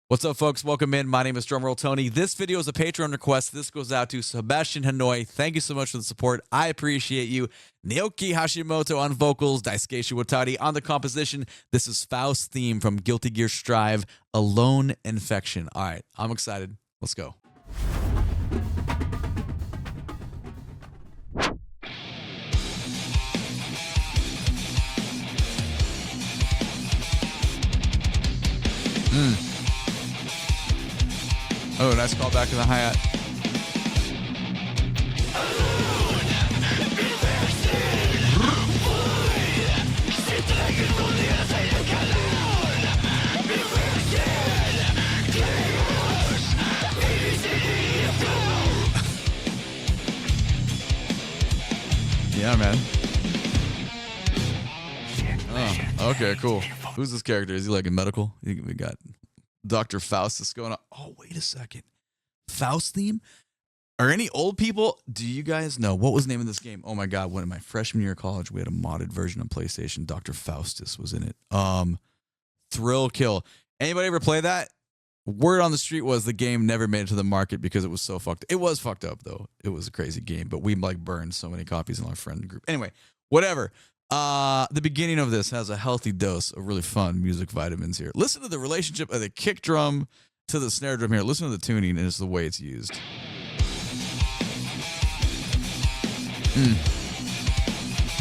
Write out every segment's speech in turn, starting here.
What's up, folks? Welcome in. My name is DrumRollTony. This video is a Patreon request. This goes out to Sebastian Hanoi. Thank you so much for the support. I appreciate you. Naoki Hashimoto on vocals, Daisuke Shiwatari on the composition. This is FAUST theme from Guilty Gear Strive, Alone Infection. All right, I'm excited. Let's go. Oh, nice call back in the hi-hat. Yeah, man. Oh, okay, cool. Who's this character? Is he like a medical? We got Dr. Faustus going on. Oh, wait a second. Faust theme? Are any old people? Do you guys know what was the name of this game? Oh my God. When in my freshman year of college, we had a modded version on PlayStation. Dr. Faustus was in it. Thrill kill. Anybody ever play that? Word on the street was the game never made it to the market because it was so fucked. It was fucked up though. It was a crazy game, but we like burned so many copies in our friend group. Anyway, whatever. The beginning of this has a healthy dose of really fun music vitamins here. Listen to the relationship of the kick drum to the snare drum here. Listen to the tuning and it's the way it's used.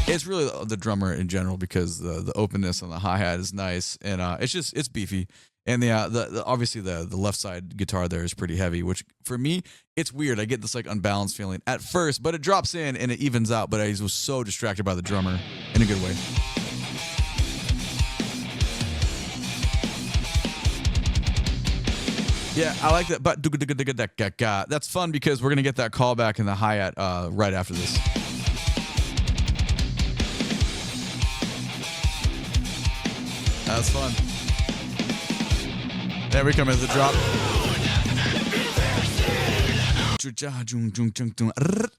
It's really the drummer in general because the openness on the hi-hat is nice and it's beefy. And the obviously the left side guitar there is pretty heavy, which for me, it's weird. I get this like unbalanced feeling at first, but it drops in and it evens out. But I was so distracted by the drummer in a good way. Yeah, I like that. But that's fun because we're gonna get that callback in the hi-hat right after this. That's fun. There we come as the drop.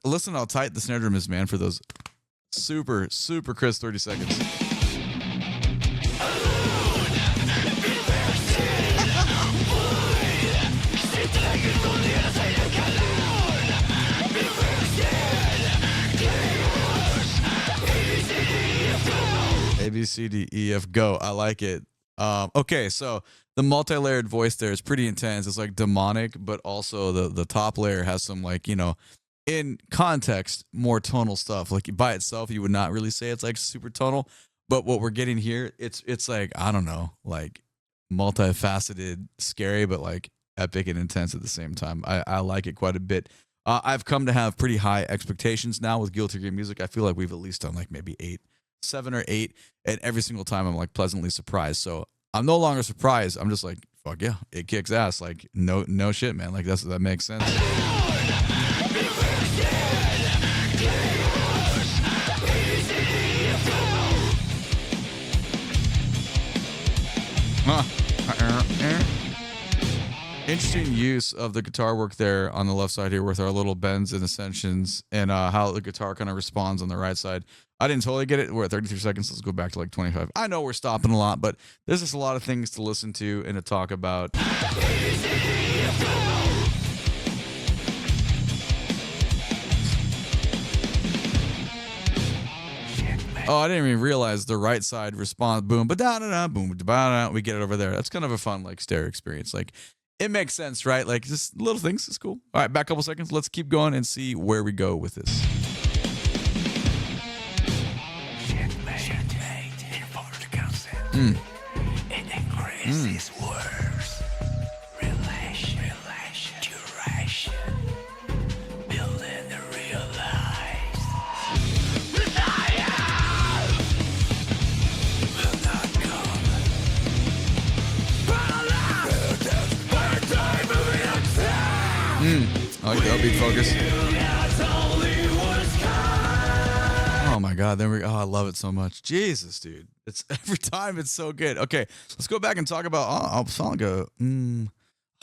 Listen how tight the snare drum is, man, for those super, super crisp 30 seconds. A, B, C, D, E, F, go. I like it. Okay, so the multi-layered voice there is pretty intense. It's like demonic, but also the top layer has some like, you know, in context, more tonal stuff. Like by itself, you would not really say it's like super tonal, but what we're getting here, it's like, I don't know, like multifaceted, scary, but like epic and intense at the same time. I like it quite a bit. I've come to have pretty high expectations now with Guilty Gear music. I feel like we've at least done like maybe 7 or 8, and every single time I'm like pleasantly surprised. So I'm no longer surprised. I'm just like, fuck yeah, it kicks ass. Like no shit, man. Like that makes sense. Interesting use of the guitar work there on the left side here with our little bends and ascensions and how the guitar kind of responds on the right side. I didn't totally get it. We're at 33 seconds. Let's go back to like 25. I know we're stopping a lot, but there's just a lot of things to listen to and to talk about. Oh, I didn't even realize the right side responds. Boom, ba-da-da-da, boom, ba-da-da. We get it over there. That's kind of a fun like stereo experience. Like it makes sense, right? Like just little things. It's cool. All right, back a couple seconds. Let's keep going and see where we go with this. It increases words, relation, duration, building the real life. Will not come. I like the upbeat focus. Oh my God, there we go. Oh, I love it so much. Jesus, dude. It's every time it's so good. Okay, let's go back and talk about song go.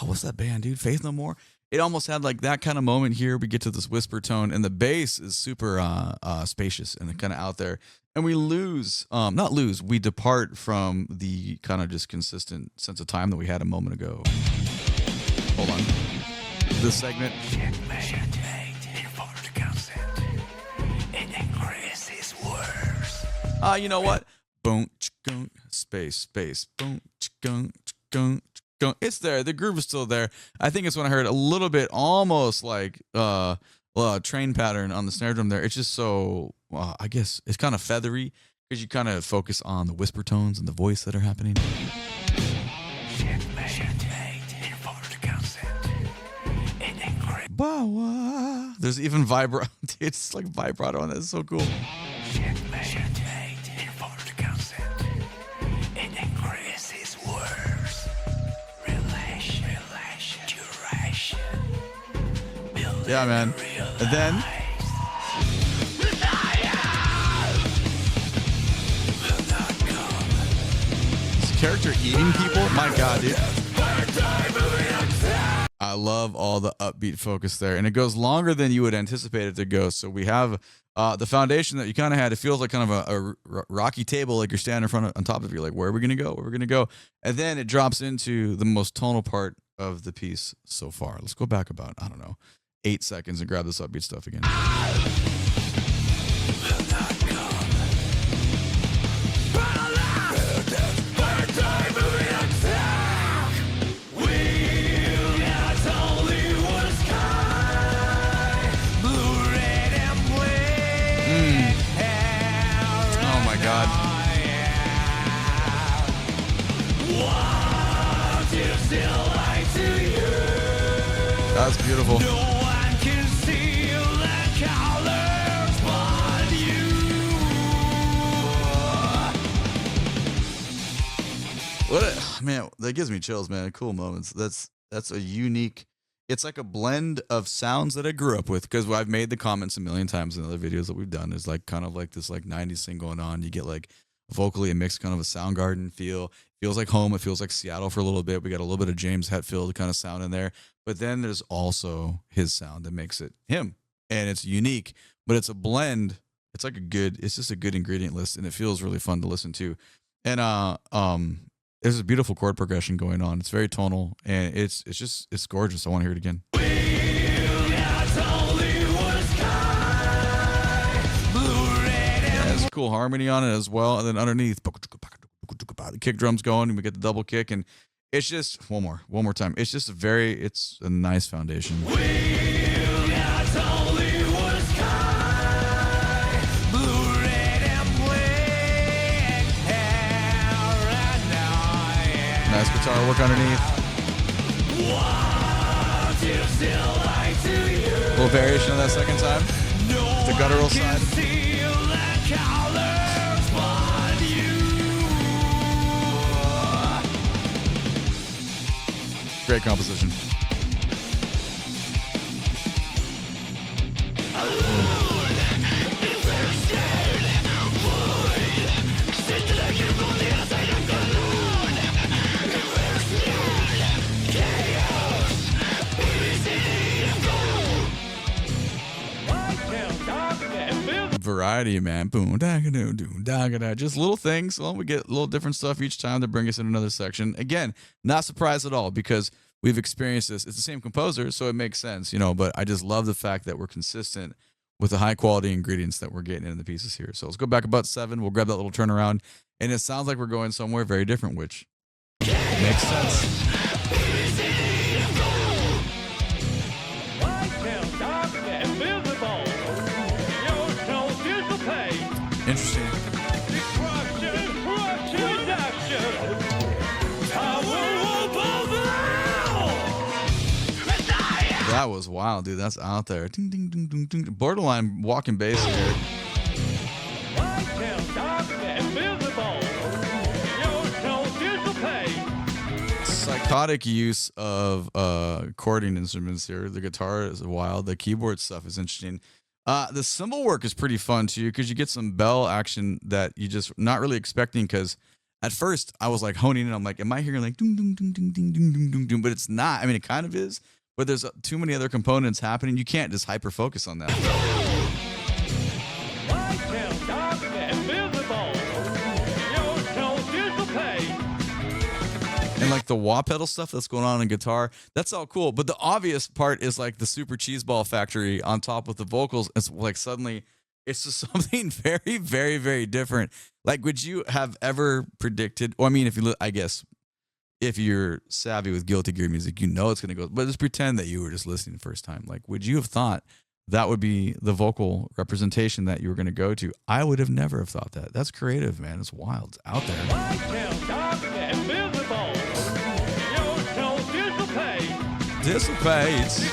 What's that band, dude? Faith No More. It almost had like that kind of moment here. We get to this whisper tone, and the bass is super spacious and kind of out there. And we we depart from the kind of just consistent sense of time that we had a moment ago. Hold on. This segment. You know what? Boom, space, boom, it's there. The groove is still there. I think it's when I heard a little bit, almost like train pattern on the snare drum there. It's just so, I guess it's kind of feathery because you kind of focus on the whisper tones and the voice that are happening. There's even vibrato. It's like vibrato on it. It's so cool. Yeah, man. And then this character eating people. My God, dude. I love all the upbeat focus there, and it goes longer than you would anticipate it to go. So we have the foundation that you kind of had. It feels like kind of a rocky table, like you're standing in front of, on top of you, like where are we gonna go? Where are we gonna go? And then it drops into the most tonal part of the piece so far. Let's go back about, I don't know, 8 seconds and grab this upbeat stuff again. Oh my God. That's beautiful. No one can see the colors but you. Man, that gives me chills, man. Cool moments. That's a unique. It's like a blend of sounds that I grew up with, because I've made the comments a million times in other videos that we've done. Is like kind of like this like 90s thing going on. You get like vocally a mix, kind of a Soundgarden feel. Feels like home. It feels like Seattle for a little bit. We got a little bit of James Hetfield kind of sound in there. But then there's also his sound that makes it him. And it's unique, but it's a blend. It's like it's just a good ingredient list, and it feels really fun to listen to. And there's a beautiful chord progression going on. It's very tonal, and it's gorgeous. I want to hear it again. Yeah, there's a cool harmony on it as well. And then underneath, the kick drum's going, and we get the double kick, and it's just one more time. It's just it's a nice foundation. Nice guitar work underneath. A little variation on that second time. The guttural side. Great composition. Variety, man. Boom, da-ga-doo, da-ga-da. Just little things. Well, we get a little different stuff each time to bring us in another section. Again, not surprised at all, because we've experienced this. It's the same composer, so it makes sense, but I just love the fact that we're consistent with the high quality ingredients that we're getting in the pieces here. So let's go back about 7. We'll grab that little turnaround, and it sounds like we're going somewhere very different, which makes sense. Interesting. That was wild, dude. That's out there. Ding, ding, ding, ding, ding. Borderline walking bass here. Psychotic use of chording instruments here. The guitar is wild. The keyboard stuff is interesting. The cymbal work is pretty fun too, because you get some bell action that you just not really expecting. Because at first I was like honing in. I'm like, am I hearing like ding ding ding ding ding ding ding ding ding? But it's not. I mean, it kind of is, but there's too many other components happening. You can't just hyper focus on that. And like like the wah pedal stuff that's going on in guitar, that's all cool. But the obvious part is like the super cheeseball factory on top with the vocals. It's like suddenly it's just something very, very, very different. Like, would you have ever predicted? Or I mean, if you look, I guess if you're savvy with Guilty Gear music, you know it's gonna go. But just pretend that you were just listening the first time. Like, would you have thought that would be the vocal representation that you were gonna go to? I would have never have thought that. That's creative, man. It's wild. It's out there. Dissipates.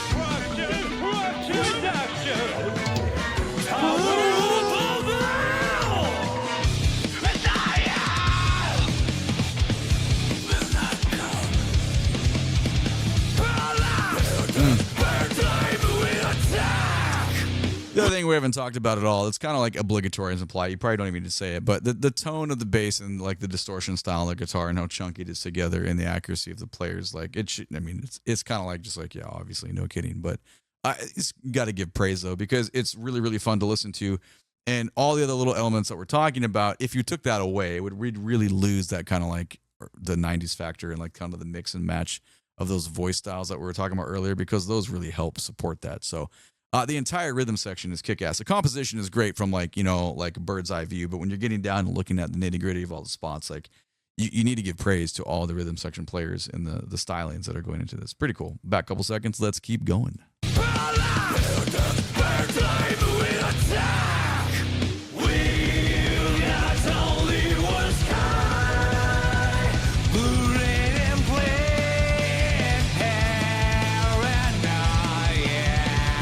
The other thing we haven't talked about at all, it's kind of like obligatory as implied. You probably don't even need to say it, but the tone of the bass and like the distortion style of the guitar and how chunky it is together and the accuracy of the players, like it should, I mean, it's kind of like just like, yeah, obviously, no kidding. But it's got to give praise though, because it's really, really fun to listen to. And all the other little elements that we're talking about, if you took that away, we'd really lose that kind of like the 90s factor and like kind of the mix and match of those voice styles that we were talking about earlier, because those really help support that. So the entire rhythm section is kick-ass. The composition is great from like, you know, like a bird's eye view, but when you're getting down and looking at the nitty-gritty of all the spots, like you need to give praise to all the rhythm section players and the stylings that are going into this. Pretty cool. Back a couple seconds. Let's keep going.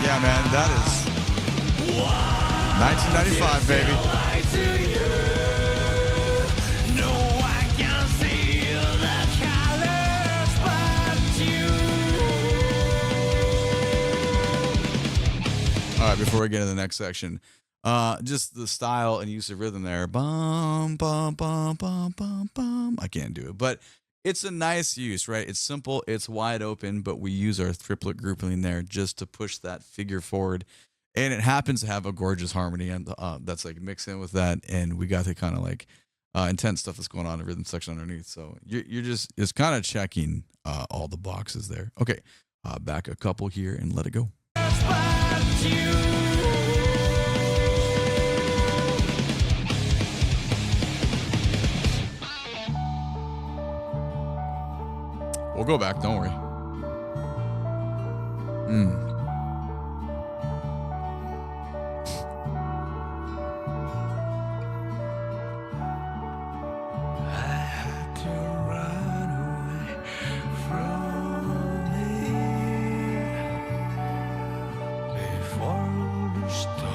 Yeah, man, that is 1995, baby. All right, before we get to the next section, just the style and use of rhythm there. Bum, bum, bum, bum, bum, bum. I can't do it, but it's a nice use, right? It's simple, it's wide open, but we use our triplet grouping there just to push that figure forward. And it happens to have a gorgeous harmony, and that's like mixed in with that. And we got the kind of like intense stuff that's going on in the rhythm section underneath. So you're just, it's kind of checking all the boxes there. Okay, back a couple here and let it go. We'll go back, don't worry.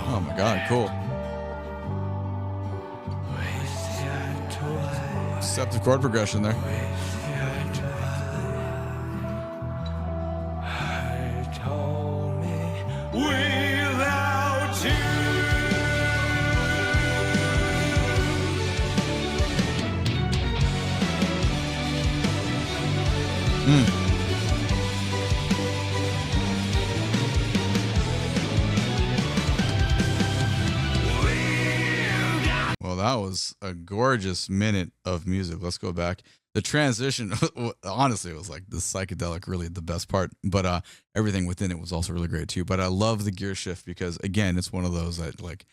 Oh my God, cool. Deceptive chord progression there. Well, that was a gorgeous minute of music. Let's go back. The transition, honestly, it was like the psychedelic, really the best part. But everything within it was also really great too. But I love the gear shift because, again, it's one of those that like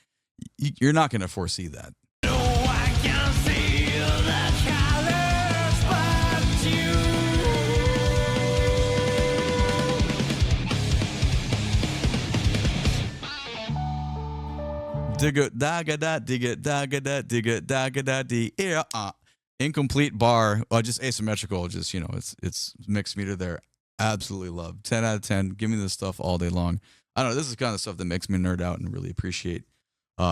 you're not going to foresee that. No, I can see the colors but you. Dig it, daga da, dig it, daga da, dig it, daga da, di, incomplete bar, just asymmetrical, just, you know, it's mixed meter there. Absolutely love. 10 out of 10. Give me this stuff all day long. I don't know. This is kind of stuff that makes me nerd out and really appreciate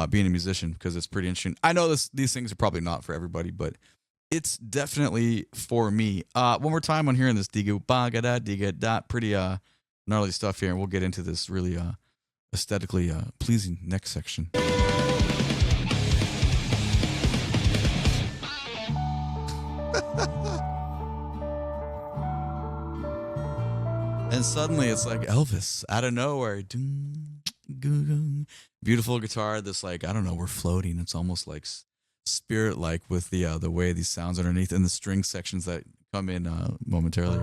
being a musician because it's pretty interesting. I know these things are probably not for everybody, but it's definitely for me. One more time on hearing this diga baga da diga da, pretty gnarly stuff here, and we'll get into this really aesthetically pleasing next section. And suddenly it's like Elvis out of nowhere. Beautiful guitar. This like, I don't know, we're floating. It's almost like spirit like with the way these sounds underneath and the string sections that come in momentarily.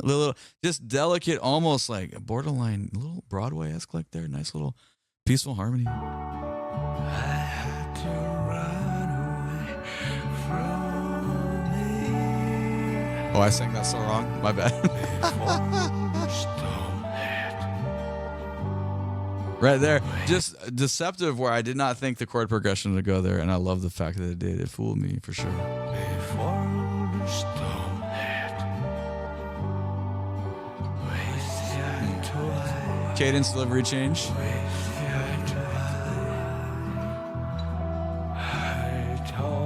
Little, just delicate, almost like borderline, little Broadway-esque, like there. Nice little peaceful harmony. Oh, I sang that so wrong. My bad. Right there, just deceptive. Where I did not think the chord progression would go there, and I love the fact that it did. It fooled me for sure. Cadence, delivery change.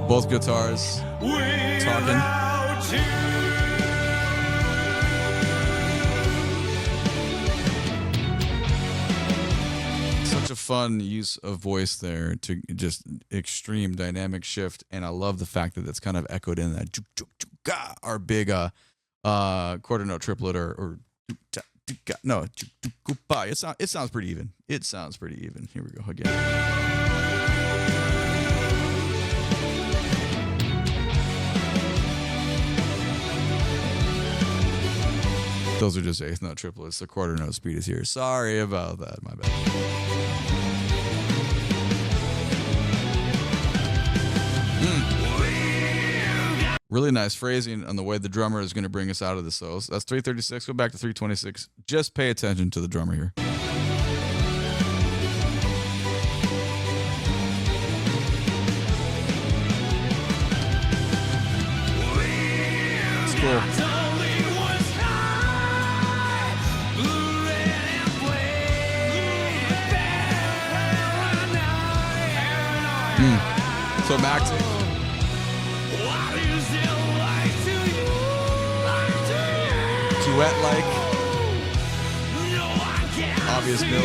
Both guitars talking. Such a fun use of voice there to just extreme dynamic shift, and I love the fact that it's kind of echoed in that our big quarter note triplet or no, it sounds pretty even. It sounds pretty even. Here we go again. Those are just eighth note triplets. The quarter note speed is here. Sorry about that. My bad. Really nice phrasing on the way the drummer is going to bring us out of the solos. That's 336. Go back to 326. Just pay attention to the drummer here. It's cool. So maxing. Duet-like, obvious build.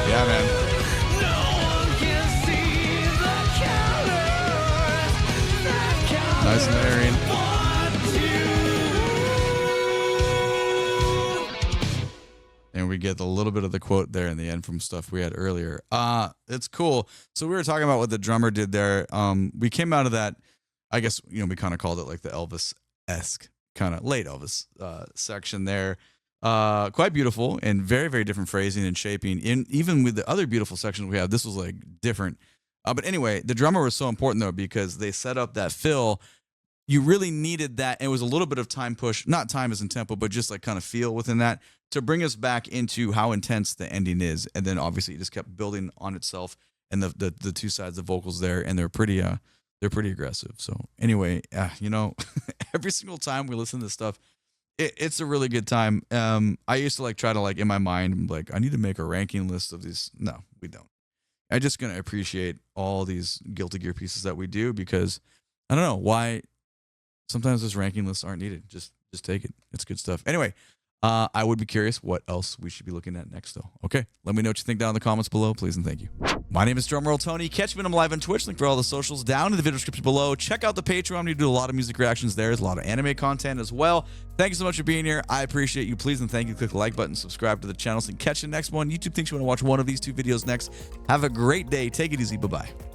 Yeah, man. Nice layering. And we get a little bit of the quote there in the end from stuff we had earlier. It's cool. So we were talking about what the drummer did there. We came out of that, I guess, we kind of called it like the Elvis-esque, kind of late Elvis section there. Quite beautiful and very, very different phrasing and shaping. Even with the other beautiful sections we have, this was like different. But anyway, the drummer was so important though, because they set up that fill. You really needed that. And it was a little bit of time push, not time as in tempo, but just like kind of feel within that to bring us back into how intense the ending is. And then obviously it just kept building on itself, and the two sides of vocals there, and they're pretty aggressive. So anyway, every single time we listen to this stuff, it's a really good time. I used to try to in my mind, I need to make a ranking list of these. No, we don't. I'm just going to appreciate all these Guilty Gear pieces that we do, because I don't know why sometimes those ranking lists aren't needed. Just take it. It's good stuff. Anyway, I would be curious what else we should be looking at next, though. Okay, let me know what you think down in the comments below, please, and thank you. My name is DrumRollTony. Catch me when I'm live on Twitch. Link for all the socials down in the video description below. Check out the Patreon. We do a lot of music reactions there. There's a lot of anime content as well. Thank you so much for being here. I appreciate you. Please and thank you. Click the like button, subscribe to the channel, so you can catch the next one. YouTube thinks you want to watch one of these two videos next. Have a great day. Take it easy. Bye-bye.